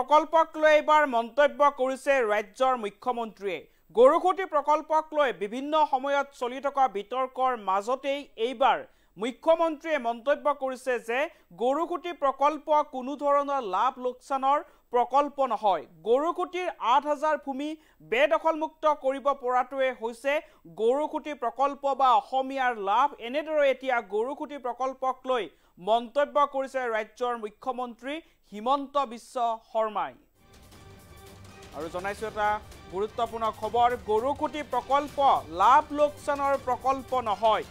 প্ৰকল্পক লৈ এবাৰ মন্তব্য কৰিছে ৰাজ্যৰ মুখ্যমন্ত্ৰীয়ে গৰুখুটি প্ৰকল্পক লৈ বিভিন্ন সময়ত চলি থকা বিতৰ্কৰ মাজতেই এইবাৰ মুখ্যমন্ত্ৰীয়ে মন্তব্য কৰিছে যে গৰুখুটি প্ৰকল্প কোনো ধৰণৰ লাভ লোকচানৰ প্ৰকল্প নহয় গৰুখুটিৰ ৮০০০ ভূমি বেদখলমুক্ত কৰিব পৰাটোৱে হৈছে গৰুখুটি প্ৰকল্প বা অসমীয়াৰ লাভ এনেদৰে এতিয়া গৰুখুটি প্ৰকল্পক লৈ মন্তব্য কৰিছে ৰাজ্যৰ মুখ্যমন্ত্ৰী হিমন্ত বিশ্ব শৰ্মাই আৰু জনাইছো এটা গুৰুত্বপূৰ্ণ খবৰ গৰুখুটি প্ৰকল্প লাভ লোকচানৰ প্ৰকল্প নহয়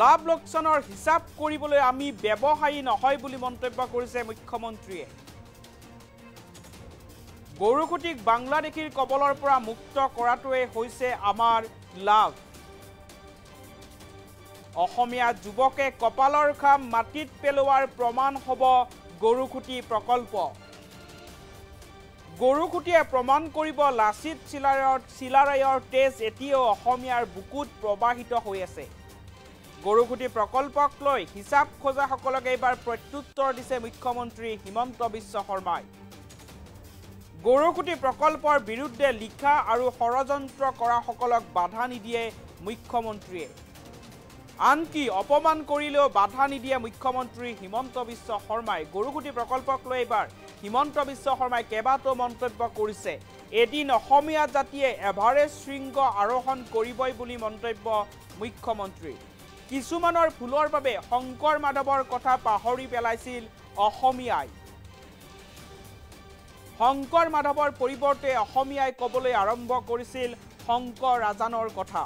লাভ লোকচানৰ হিসাব কৰিবলৈ আমি ব্যৱসায়ী নহয় বুলি মন্তব্য কৰিছে মুখ্যমন্ত্ৰীয়ে গৰুখুটিক বাংলাদেশীৰ কবলৰ পৰা মুক্ত কৰাটোৱে হৈছে আমাৰ লাভ অসমীয়া যুৱকে কপালৰ খাম মাটিত পেলোৱাৰ প্ৰমাণ হ'ব গৰুখুটি প্ৰকল্প গৰুখুটিয়ে প্ৰমাণ কৰিব লাচিত চিলাৰায়ৰ তেজ এতিয়াও অসমীয়াৰ বুকুত প্ৰবাহিত হৈ আছে গৰুখুটি প্ৰকল্পক লৈ হিচাপ খোজাসকলক এইবাৰ প্ৰত্যুত্তৰ দিছে মুখ্যমন্ত্ৰী হিমন্ত বিশ্ব শৰ্মাই গৰুখুটি প্ৰকল্পৰ বিৰুদ্ধে লিখা আৰু ষড়যন্ত্ৰ কৰাসকলক বাধা নিদিয়ে মুখ্যমন্ত্ৰীয়ে আনকি অপমান কৰিলেও বাধা নিদিয়ে মুখ্যমন্ত্ৰী হিমন্ত বিশ্ব শৰ্মাই গৰুখুটি প্ৰকল্পক লৈ এইবাৰ হিমন্ত বিশ্ব শৰ্মাই কেইবাটাও মন্তব্য কৰিছে এদিন অসমীয়া জাতিয়ে এভাৰেষ্ট শৃংগ আৰোহণ কৰিবই বুলি মন্তব্য মুখ্যমন্ত্ৰী কিছুমানৰ ভুলৰ বাবে শংকৰ মাধৱৰ কথা পাহৰি পেলাইছিল অসমীয়াই শংকৰ মাধৱৰ পৰিৱৰ্তে অসমীয়াই ক'বলৈ আৰম্ভ কৰিছিল শংকৰ ৰাজানৰ কথা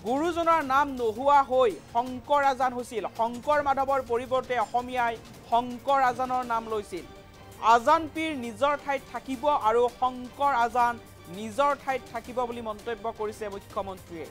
গুৰুজনাৰ নাম নোহোৱা হৈ শংকৰ ৰাজান হৈছিল শংকৰ মাধৱৰ পৰিৱৰ্তে অসমীয়াই শংকৰ ৰাজানৰ নাম লৈছিল আজান পীৰ নিজৰ ঠাইত থাকিব আৰু শংকৰ আজান নিজৰ ঠাইত থাকিব বুলি মন্তব্য কৰিছে মুখ্যমন্ত্ৰীয়ে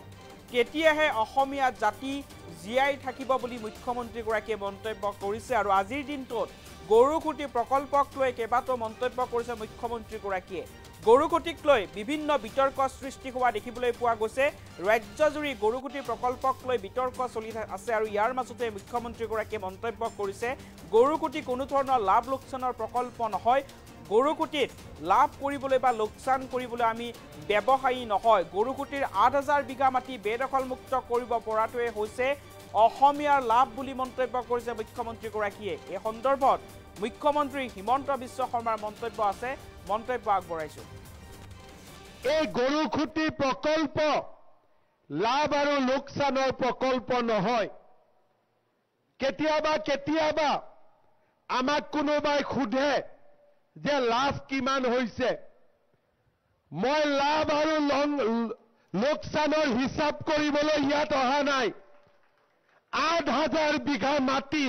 কেতিয়াহে অসমীয়া জাতি জীয়াই থাকিব বুলি মুখ্যমন্ত্ৰীগৰাকীয়ে মন্তব্য কৰিছে আৰু আজিৰ দিনটোত গৰুখুটি প্ৰকল্পক লৈ কেইবাটাও মন্তব্য কৰিছে মুখ্যমন্ত্ৰীগৰাকীয়ে গৰুখুটিক লৈ বিভিন্ন বিতৰ্ক সৃষ্টি হোৱা দেখিবলৈ পোৱা গৈছে ৰাজ্যজুৰি গৰুখুটি প্ৰকল্পক লৈ বিতৰ্ক চলি আছে আৰু ইয়াৰ মাজতে মুখ্যমন্ত্ৰীগৰাকীয়ে মন্তব্য কৰিছে গৰুখুটি কোনো ধৰণৰ লাভ লোকচানৰ প্ৰকল্প নহয় গৰুখুটিত লাভ কৰিবলৈ বা লোকচান কৰিবলৈ আমি ব্যৱসায়ী নহয় গৰুখুটিৰ ৮০০০ বিঘা মাটি বেদখলমুক্ত কৰিব পৰাটোৱে হৈছে অসমীয়াৰ লাভ বুলি মন্তব্য কৰিছে মুখ্যমন্ত্ৰীগৰাকীয়ে এই সন্দৰ্ভত মুখ্যমন্ত্ৰী হিমন্ত বিশ্ব শৰ্মাৰ মন্তব্য আছে মন্তব্য আগবঢ়াইছো এই গৰুখুটি প্ৰকল্প লাভ আৰু লোকচানৰ প্ৰকল্প নহয় কেতিয়াবা আমাক কোনোবাই সোধে যে লাভ কিমান হৈছে মই লাভ আৰু লোকচানৰ হিচাপ কৰিবলৈ ইয়াত অহা নাই ৮০০০ বিঘা মাটি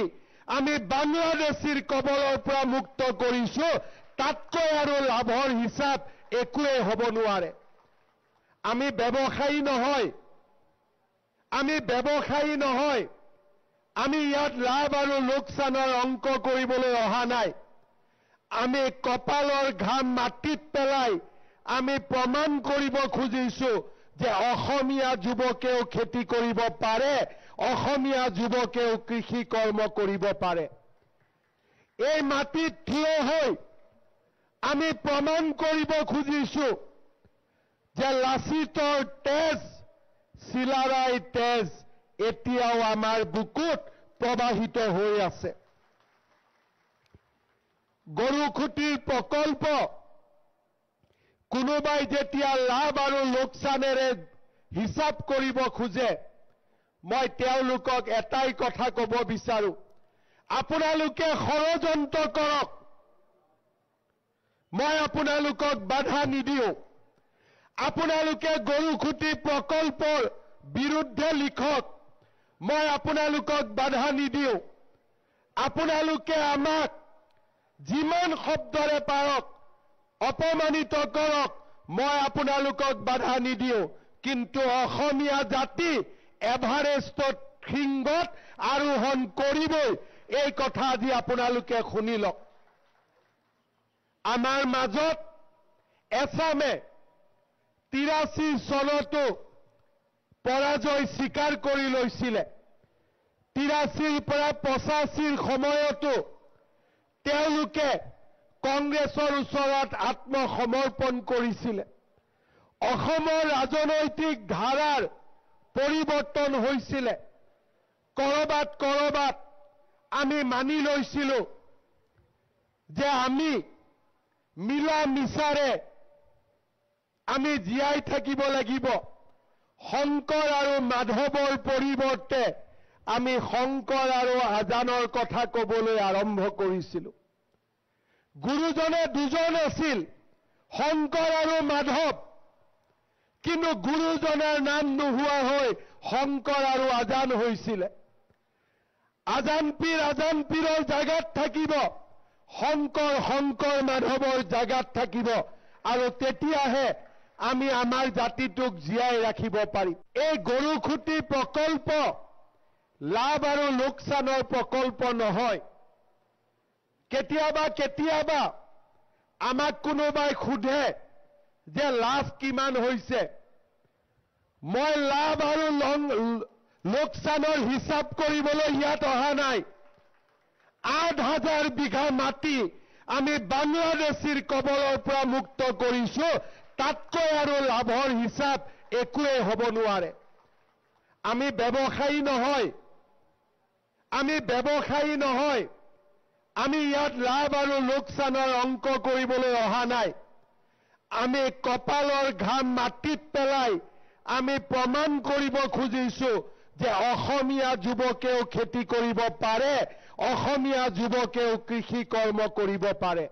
আমি বাংলাদেশীৰ কবলৰ পৰা মুক্ত কৰিছো তাতকৈ আৰু লাভৰ হিচাপ একোৱে হ'ব নোৱাৰে আমি ব্যৱসায়ী নহয় আমি ইয়াত লাভ আৰু লোকচানৰ অংক কৰিবলৈ অহা নাই আমি কপালৰ ঘাম মাটিত পেলাই আমি প্ৰমাণ কৰিব খুজিছো যে অসমীয়া যুৱকেও খেতি কৰিব পাৰে অসমীয়া যুৱকেও কৃষি কৰ্ম কৰিব পাৰে এই মাটিত থিয় হৈ আমি প্ৰমাণ কৰিব খুজিছো যে লাচিতৰ তেজ চিলাৰায় তেজ এতিয়াও আমাৰ বুকুত প্ৰবাহিত হৈ আছে গৰুখুটিৰ প্ৰকল্প কোনোবাই যেতিয়া লাভ আৰু লোকচানেৰে হিচাপ কৰিব খোজে মই তেওঁলোকক এটাই কথা ক'ব বিচাৰো আপোনালোকে ষড়যন্ত্ৰ কৰক মই আপোনালোকক বাধা নিদিও আপোনালোকে গৰুখুটি প্ৰকল্পৰ বিৰুদ্ধে লিখক মই আপোনালোকক বাধা নিদিও আপোনালোকে আমাক যিমান শব্দৰে পাৰক অপমানিত কৰক মই আপোনালোকক বাধা নিদিও কিন্তু অসমীয়া জাতি এভাৰেষ্টত শৃংগত আৰোহণ কৰিবই এই কথা আজি আপোনালোকে শুনি লওক আমাৰ মাজত এছামে ৮৩ চনতো পৰাজয় স্বীকাৰ কৰি লৈছিলে 83 পৰা 85 সময়তো তেওঁলোকে কংগ্ৰেছৰ ওচৰত আত্মসমৰ্পণ কৰিছিলে। অসমৰ ৰাজনৈতিক ধাৰাৰ পৰিৱৰ্তন হৈছিলে। কৰবাত আমি মানি লৈছিলো যে আমি মিলা মিছাৰে আমি জীয়াই থাকিব লাগিব। শংকৰ আৰু মাধৱৰ পৰিৱৰ্তে আমি শংকৰ আৰু আজানৰ কথা ক'বলৈ আৰম্ভ কৰিছিলো। গুৰুজনে দুজন আছিল, শংকৰ আৰু মাধৱ, কিন্তু গুৰুজনাৰ নাম নোহোৱা হৈ শংকৰ আৰু আজান হৈছিলে। আজান পীৰৰ জাগাত থাকিব, শংকৰ মাধৱৰ জাগাত থাকিব, আৰু তেতিয়াহে আমি আমাৰ জাতিটোক জীয়াই ৰাখিব পাৰিম। এই গৰুখুঁটি প্ৰকল্প লাভ আৰু লোকচানৰ প্ৰকল্প নহয়। কেতিয়াবা আমাক কোনোবাই সোধে যে লাভ কিমান হৈছে। মই লাভ আৰু লোকচানৰ হিচাপ কৰিবলৈ ইয়াত অহা নাই। 8,000 বিঘা মাটি আমি বাংলাদেশীৰ কবলৰ পৰা মুক্ত কৰিছো। তাতকৈ আৰু লাভৰ হিচাপ একোৱেই হ'ব নোৱাৰে। আমি ব্যৱসায়ী নহয়। আমি ইয়াত লাভ আৰু লোকচানৰ অংক কৰিবলৈ অহা নাই। আমি কপালৰ ঘাম মাটিত পেলাই আমি প্ৰমাণ কৰিব খুজিছো যে অসমীয়া যুৱকেও খেতি কৰিব পাৰে, অসমীয়া যুৱকেও কৃষি কৰ্ম কৰিব পাৰে।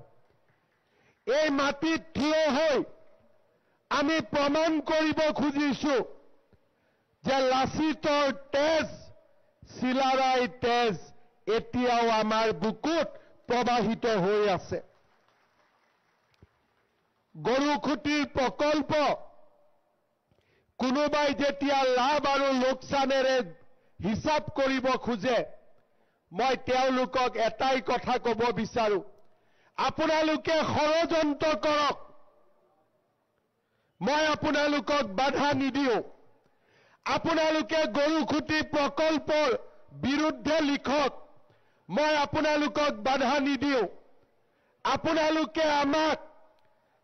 এই মাটিত থিয় হৈ আমি প্ৰমাণ কৰিব খুজিছো যে লাচিতৰ তেজ, চিলাৰায় তেজ এতিয়াও আমাৰ বুকুত প্ৰবাহিত হৈ আছে। গৰুখুঁটিৰ প্ৰকল্প কোনোবাই যেতিয়া লাভ আৰু লোকচানেৰে হিচাপ কৰিব খোজে, মই তেওঁলোকক এটাই কথা ক'ব বিচাৰো, আপোনালোকে ষড়যন্ত্ৰ কৰক, মই আপোনালোকক বাধা নিদিওঁ। আপোনালোকে গৰুখুঁটি প্ৰকল্পৰ বিৰুদ্ধে লিখক, মই আপোনালোকক বাধা নিদিওঁ। আপোনালোকে আমাক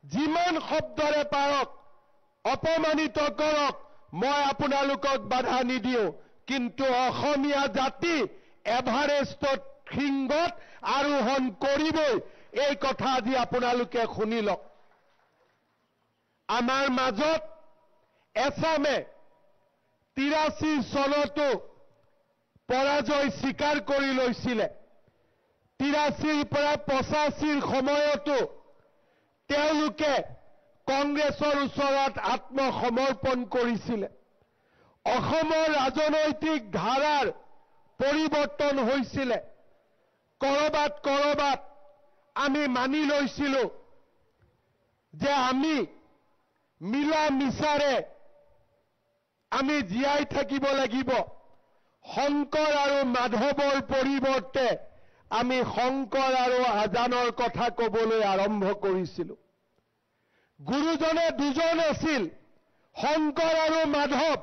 যিমান শব্দৰে পাৰক অপমানিত কৰক, মই আপোনালোকক বাধা নিদিওঁ। কিন্তু অসমীয়া জাতি এভাৰেষ্টত শৃংগত আৰোহণ কৰিবই, এই কথা আজি আপোনালোকে শুনি লওক। আমাৰ মাজত এছামে 83 চনতো পৰাজয় স্বীকাৰ কৰি লৈছিলে। 83 পৰা 85 সময়তো তেওঁলোকে কংগ্ৰেছৰ ওচৰত আত্মসমৰ্পণ কৰিছিলে। অসমৰ ৰাজনৈতিক ধাৰাৰ পৰিৱৰ্তন হৈছিলে। কৰবাত আমি মানি লৈছিলো যে আমি মিলা মিছাৰে আমি জীয়াই থাকিব লাগিব। শংকৰ আৰু মাধৱৰ পৰিৱৰ্তে আমি শংকৰ আৰু আজানৰ কথা ক'বলৈ আৰম্ভ কৰিছিলো। গুৰুজনে দুজন আছিল, শংকৰ আৰু মাধৱ,